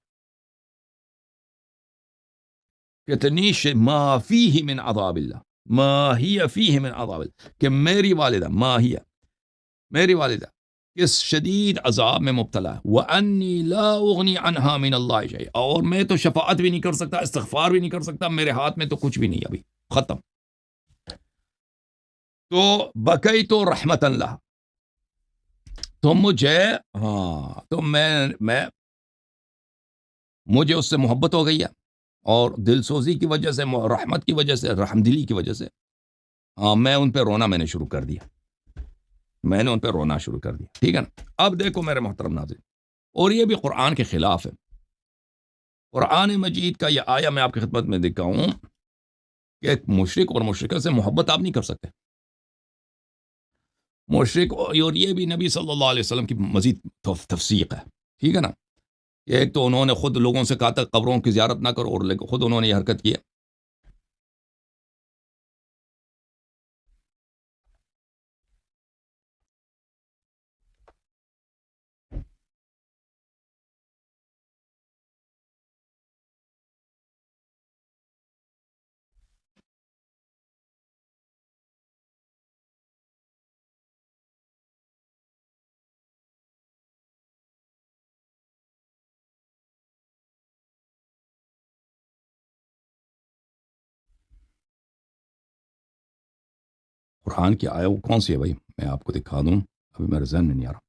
کتنی ما فیہ من عذاب اللہ، ما ہی فیہ من عذاب اللہ، کہ میری والدہ، ما ہی میری والدہ اس شدید عذاب میں مبتلا ہے. وَأَنِّي لَا أُغْنِي عَنْهَا مِنَ اللَّهِ شَيْءٍ، اور میں تو شفاعت بھی نہیں کر سکتا، استغفار بھی نہیں کر سکتا، میرے ہاتھ میں تو کچھ بھی نہیں، ابھی ختم. تو بکیت رحمت اللہ، تو مجھے تو میں مجھے اس سے محبت ہو گئی ہے، اور دل سوزی کی وجہ سے، رحمت کی وجہ سے، رحم دلی کی وجہ سے میں ان پہ رونا میں نے شروع کر دیا، میں نے ان پہ رونا شروع کر دیا. ٹھیک ہے نا. اب دیکھو میرے محترم ناظرین، اور یہ بھی قرآن کے خلاف ہے. قرآن مجید کا یہ آیا میں آپ کی خدمت میں دیکھا ہوں کہ ایک مشرک اور مشرکہ سے محبت آپ نہیں کر سکتے. مشرک، اور یہ بھی نبی صلی اللہ علیہ وسلم کی مزید تفسیق ہے. ٹھیک ہے نا. ایک تو انہوں نے خود لوگوں سے کہا تھا قبروں کی زیارت نہ کرو، اور خود انہوں نے یہ حرکت کی ہے. قرآن کی آیا وہ کون سی ہے بھائی؟ میں آپ کو دکھا دوں، ابھی میرے ذہن میں نہیں آ رہا.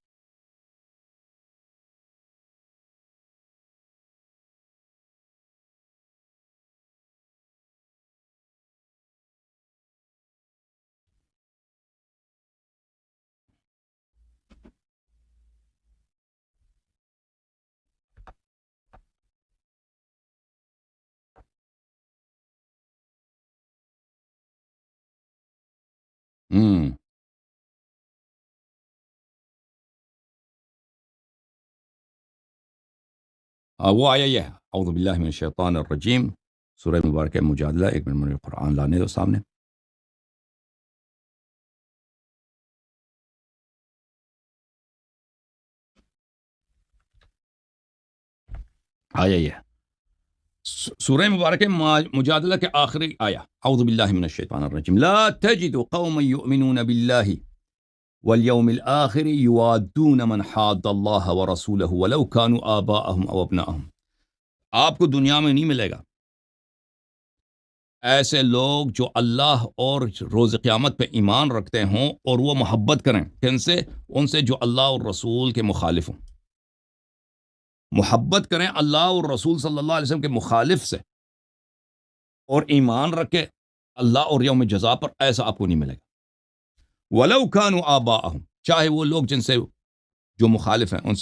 وہ آیا یہ ہے، اعوذ باللہ من الشیطان الرجیم، سورہ مبارکہ مجادلہ. ایک منٹ مجھے قرآن لانے دو سامنے. آیا یہ سورہ مبارکہ مجادلہ کے آخری آیا، اعوذ باللہ من الشیطان الرجیم، لا تجد قوما یؤمنون باللہ والیوم الآخر یوادون من حاد اللہ ورسولہ ولو کانوا آباءہم او ابناءہم. آپ کو دنیا میں نہیں ملے گا ایسے لوگ جو اللہ اور روز قیامت پہ ایمان رکھتے ہوں اور وہ محبت کریں کن سے؟ ان سے جو اللہ اور رسول کے مخالف ہوں. محبت کریں اللہ اور رسول صلی اللہ علیہ وسلم کے مخالف سے، اور ایمان رکھے اللہ اور یوم جزا پر، ایسا آپ کو نہیں ملے گا. وَلَوْ كَانُوا آبَاءَهُمْ، چاہے وہ لوگ جن سے جو مخالف ہیں،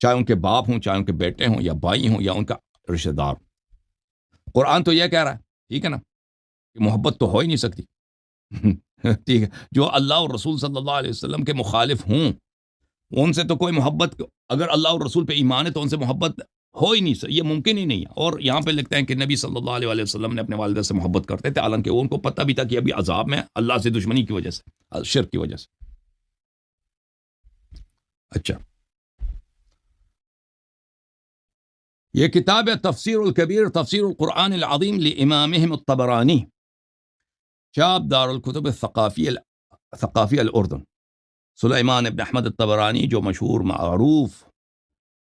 چاہے ان کے باپ ہوں، چاہے ان کے بیٹے ہوں یا بھائی ہوں یا ان کا رشتہ دار. قرآن تو یہ کہہ رہا ہے، ٹھیک ہے نا، کہ محبت تو ہو ہی نہیں سکتی. ٹھیک ہے، جو اللہ اور رسول صلی اللہ علیہ وسلم کے مخالف ہوں ان سے تو کوئی محبت، اگر اللہ اور رسول پہ ایمان ہے تو ان سے محبت ہو ہی نہیں سکتی، یہ ممکن ہی نہیں ہے. اور یہاں پہ لکھتے ہیں کہ نبی صلی اللہ علیہ وسلم نے اپنے والدہ سے محبت کرتے تھے، حالانکہ ان کو پتہ بھی تھا کہ ابھی عذاب میں اللہ سے دشمنی کی وجہ سے، شرک کی وجہ سے. اچھا، یہ کتاب ہے تفسیر الکبیر، تفسیر القرآن العظیم لامامہم الطبرانی، چاپ دار الکتب ثقافی الاردن. سلیمان ابن احمد الطبرانی جو مشہور معروف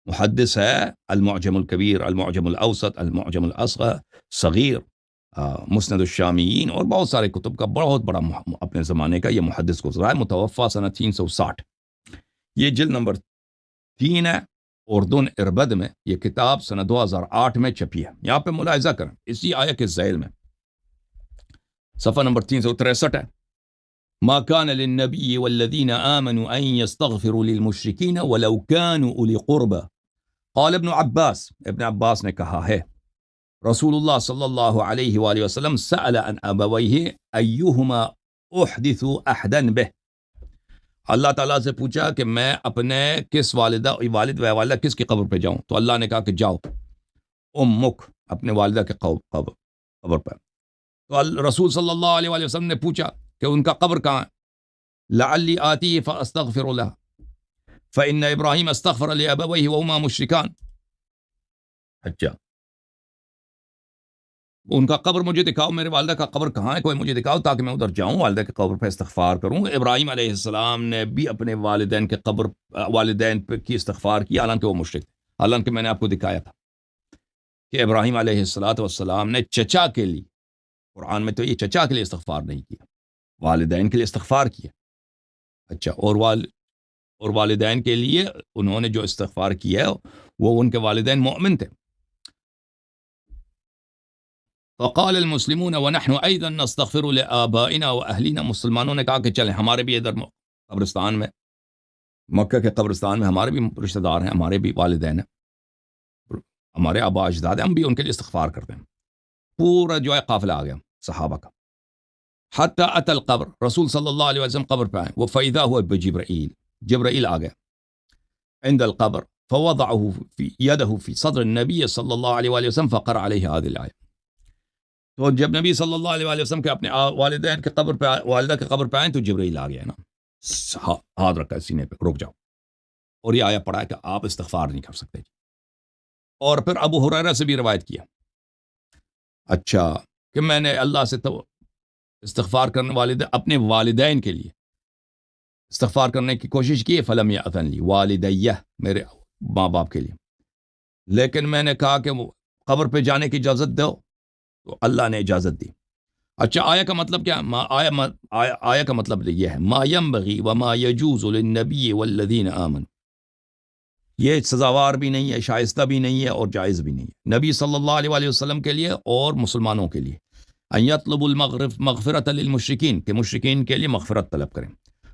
محدث ہے، المعجم الکبیر، المعجم الاوسط، المعجم الاصغر، صغیر، مسند الشامیین، اور بہت سارے کتب کا بہت بڑا اپنے زمانے کا یہ محدث گزرا ہے، متوفی سنہ 360. یہ جلد نمبر 3 ہے، اردن اربد میں. یہ کتاب سنہ 2008 میں چھپی ہے. یہاں پہ ملاحظہ کریں اسی آیت کے ذیل میں صفحہ نمبر 363 ہے، ما كان للنبي والذين آمنوا أن يستغفروا للمشركين ولو كانوا أولي قربى. قال ابن عباس نے کہا ہے، رسول اللہ صلی اللہ علیہ وآلہ وسلم سأل عن أبويه أيهما أحدث أحدا به. اللہ تعالیٰ سے پوچھا کہ میں اپنے کس والد و والدہ کس کی قبر پہ جاؤں؟ تو اللہ نے کہا کہ جاؤ امک، اپنے والدہ کے قبر پہ۔ تو رسول صلی اللہ علیہ وآلہ وسلم نے پوچھا کہ ان کا قبر کہاں ہے؟ لعلی آتی فاستغفر لها فإن ابراہیم استغفر لأبویہ وہما مشرکان۔ اچھا، ان کا قبر مجھے دکھاؤ، میرے والدہ کا قبر کہاں ہے، کوئی مجھے دکھاؤ تاکہ میں ادھر جاؤں، والدہ کے قبر پہ استغفار کروں۔ ابراہیم علیہ السلام نے بھی اپنے والدین پہ کی استغفار کی، حالانکہ وہ مشرک تھے، حالانکہ میں نے آپ کو دکھایا تھا کہ ابراہیم علیہ السلام نے چچا کے لیے، قرآن میں تو یہ چچا کے لیے استغفار نہیں کیا، والدین کے لیے استغفار کیا۔ اچھا، اور والدین کے لیے انہوں نے جو استغفار کیا وہ ان کے والدین مومن تھے۔ فقال المسلمون ونحن ايضا نستغفر لآبائنا واهلنا، مسلمانوں نے کہا کہ چلیں ہمارے بھی ادھر قبرستان میں، مکہ کے قبرستان میں ہمارے بھی رشتہ دار ہیں، ہمارے بھی والدین ہیں، ہمارے آبا اجداد ہیں، ہم بھی ان کے لیے استغفار کرتے ہیں۔ پورا جو ہے قافلہ آ گیا صحابہ کا، حتی اتى القبر، رسول صلی اللہ علیہ وسلم قبر پہ آئے، وفاذا هو بجبرائیل، جبرائیل آ گیا عند القبر، فوضعه في يده في صدر النبي صلی اللہ علیہ وآلہ وسلم فقرأ عليه هذه الآية۔ تو جب نبی صلی اللہ علیہ وآلہ وسلم کے اپنے والدین کے قبر پہ، والدہ کے قبر پہ آئیں تو جبرائیل آ گیا نا، ہاتھ رکھا سینے پہ، رک جاؤ، اور یہ آیا پڑھا ہے کہ آپ استغفار نہیں کر سکتے۔ اور پھر ابو ہریرہ سے بھی روایت کیا، اچھا، کہ میں نے اللہ سے تو استغفار کرنے اپنے والدین کے لیے استغفار کرنے کی کوشش کی، فلم یأذن لی والدیہ، میرے ماں باپ کے لیے، لیکن میں نے کہا کہ وہ قبر پہ جانے کی اجازت دو تو اللہ نے اجازت دی۔ اچھا، آیا کا مطلب کیا؟ آیا کا مطلب یہ ہے ما ينبغي وما يجوز للنبي والذین آمنوا، یہ سزاوار بھی نہیں ہے، شائستہ بھی نہیں ہے، اور جائز بھی نہیں ہے نبی صلی اللہ علیہ وآلہ وسلم کے لیے اور مسلمانوں کے لیے، ان يطلب المغفرۃ للمشرکین، کہ مشرکین کے لیے مغفرت طلب کریں،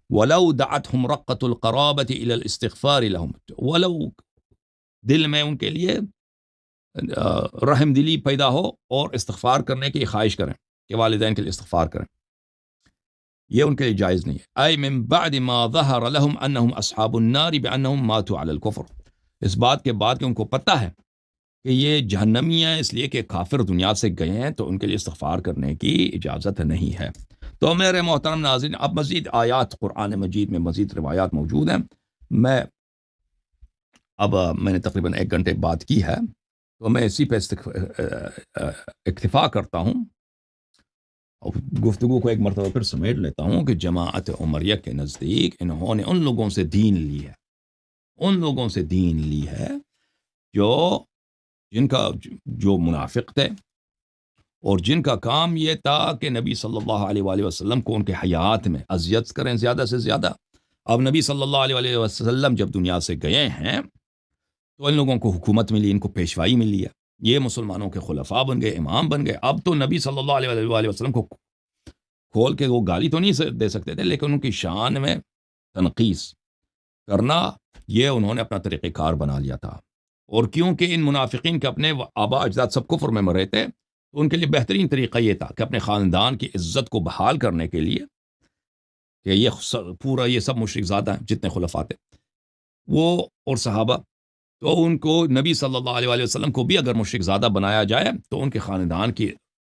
ولو دعتهم رقۃ القرابۃ الى الاستغفار لهم، ولو دل میں ان کے لیے رحم دلی پیدا ہو اور استغفار کرنے کی خواہش کریں کہ والدین کے لیے استغفار کریں، یہ ان کے لیے جائز نہیں ہے۔ اے من بعد ما ظہر لهم انہم اصحاب النار بانہم ماتوا علی الکفر، اس بات کے بعد کہ ان کو پتہ ہے کہ یہ جہنمی ہیں اس لیے کہ کافر دنیا سے گئے ہیں، تو ان کے لیے استغفار کرنے کی اجازت نہیں ہے۔ تو میرے محترم ناظرین، اب مزید آیات قرآن مجید میں مزید روایات موجود ہیں، میں نے تقریباً 1 گھنٹے بات کی ہے، تو میں اسی پہ اکتفا کرتا ہوں اور گفتگو کو ایک مرتبہ پھر سمیٹ لیتا ہوں کہ جماعت عمریہ کے نزدیک انہوں نے ان لوگوں سے دین لی ہے، ان لوگوں سے دین لی ہے جن کا جو منافق تھے، اور جن کا کام یہ تھا کہ نبی صلی اللہ علیہ وآلہ وسلم کو ان کے حیات میں اذیت کریں زیادہ سے زیادہ۔ اب نبی صلی اللہ علیہ وآلہ وسلم جب دنیا سے گئے ہیں تو ان لوگوں کو حکومت ملی، ان کو پیشوائی ملی ہے، یہ مسلمانوں کے خلفاء بن گئے، امام بن گئے۔ اب تو نبی صلی اللہ علیہ وآلہ وسلم کو کھول کے وہ گالی تو نہیں دے سکتے تھے، لیکن ان کی شان میں تنقیص کرنا یہ انہوں نے اپنا طریقہ کار بنا لیا تھا۔ اور کیونکہ ان منافقین کے اپنے آبا اجداد سب کفر میں مرے تھے، تو ان کے لیے بہترین طریقہ یہ تھا کہ اپنے خاندان کی عزت کو بحال کرنے کے لیے کہ یہ سب مشرک زادہ ہیں جتنے خلفاء تھے وہ اور صحابہ، تو ان کو نبی صلی اللہ علیہ وآلہ وسلم کو بھی اگر مشرک زادہ بنایا جائے تو ان کے خاندان کی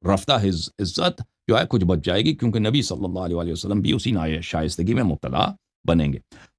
رفتہ عزت جو ہے کچھ بچ جائے گی، کیونکہ نبی صلی اللہ علیہ وآلہ وسلم بھی اسی شائستگی میں مبتلا بنیں گے۔